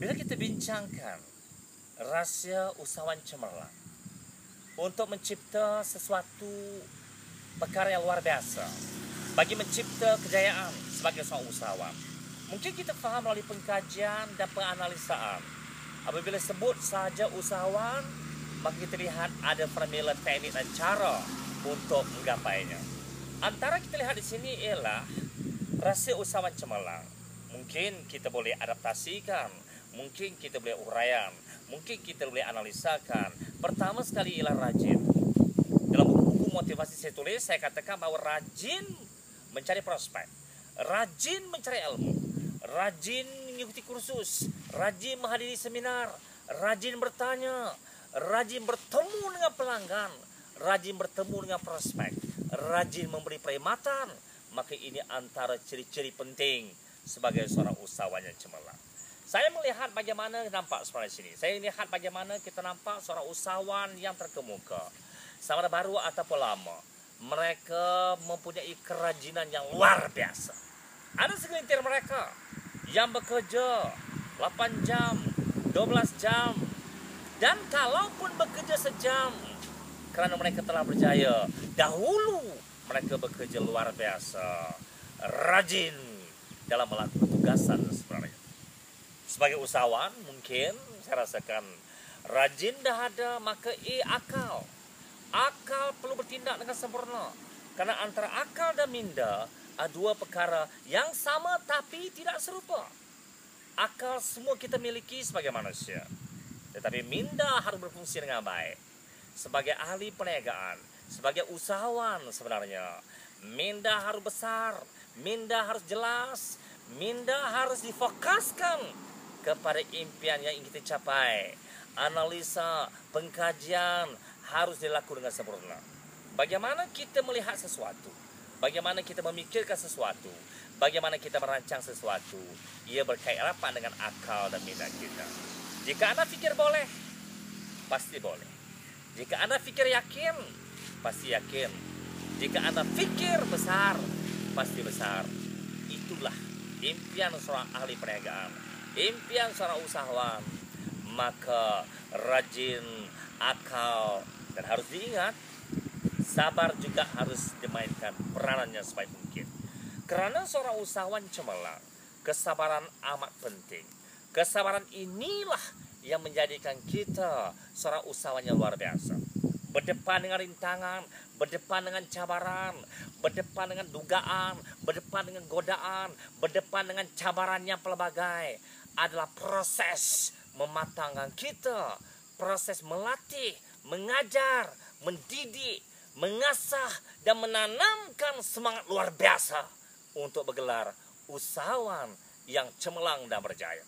Bila kita bincangkan rahsia usahawan cemerlang untuk mencipta sesuatu perkara yang luar biasa bagi mencipta kejayaan sebagai seorang usahawan, mungkin kita faham melalui pengkajian dan penganalisaan. Apabila sebut sahaja usahawan, maka kita lihat ada formula, teknik dan cara untuk menggapainya. Antara kita lihat di sini ialah rahsia usahawan cemerlang. Mungkin kita boleh adaptasikan, mungkin kita boleh uraian, mungkin kita boleh analisakan. Pertama sekali ialah rajin. Dalam buku-buku motivasi saya tulis, saya katakan bahawa rajin mencari prospek, rajin mencari ilmu, rajin mengikuti kursus, rajin menghadiri seminar, rajin bertanya, rajin bertemu dengan pelanggan, rajin bertemu dengan prospek, rajin memberi perkhidmatan. Maka ini antara ciri-ciri penting sebagai seorang usahawan yang cemerlang. Saya melihat bagaimana nampak seperti sini. Saya lihat bagaimana kita nampak seorang usahawan yang terkemuka, sama ada baru ataupun lama. Mereka mempunyai kerajinan yang luar biasa. Ada segelintir mereka yang bekerja 8 jam, 12 jam. Dan kalaupun bekerja sejam, kerana mereka telah berjaya, dahulu mereka bekerja luar biasa, rajin dalam melakukan tugasan sebenarnya. Sebagai usahawan, mungkin saya rasakan rajin dah ada, maka akal. Akal perlu bertindak dengan sempurna. Karena antara akal dan minda ada dua perkara yang sama tapi tidak serupa. Akal semua kita miliki sebagai manusia, tetapi minda harus berfungsi dengan baik. Sebagai ahli perniagaan, sebagai usahawan sebenarnya, minda harus besar, minda harus jelas, minda harus difokuskan kepada impian yang ingin kita capai. Analisa, pengkajian harus dilakukan dengan sempurna. Bagaimana kita melihat sesuatu, bagaimana kita memikirkan sesuatu, bagaimana kita merancang sesuatu, ia berkait rapat dengan akal dan minda kita. Jika anda fikir boleh, pasti boleh. Jika anda fikir yakin, pasti yakin. Jika anda fikir besar, pasti besar. Itulah impian seorang ahli perniagaan, impian seorang usahawan. Maka rajin, akal, dan harus diingat, sabar juga harus dimainkan peranannya sebaik mungkin. Kerana seorang usahawan cemerlang, kesabaran amat penting. Kesabaran inilah yang menjadikan kita seorang usahawan yang luar biasa. Berdepan dengan rintangan, berdepan dengan cabaran, berdepan dengan dugaan, berdepan dengan godaan, berdepan dengan cabaran yang pelbagai, adalah proses mematangkan kita, proses melatih, mengajar, mendidik, mengasah dan menanamkan semangat luar biasa untuk bergelar usahawan yang cemerlang dan berjaya.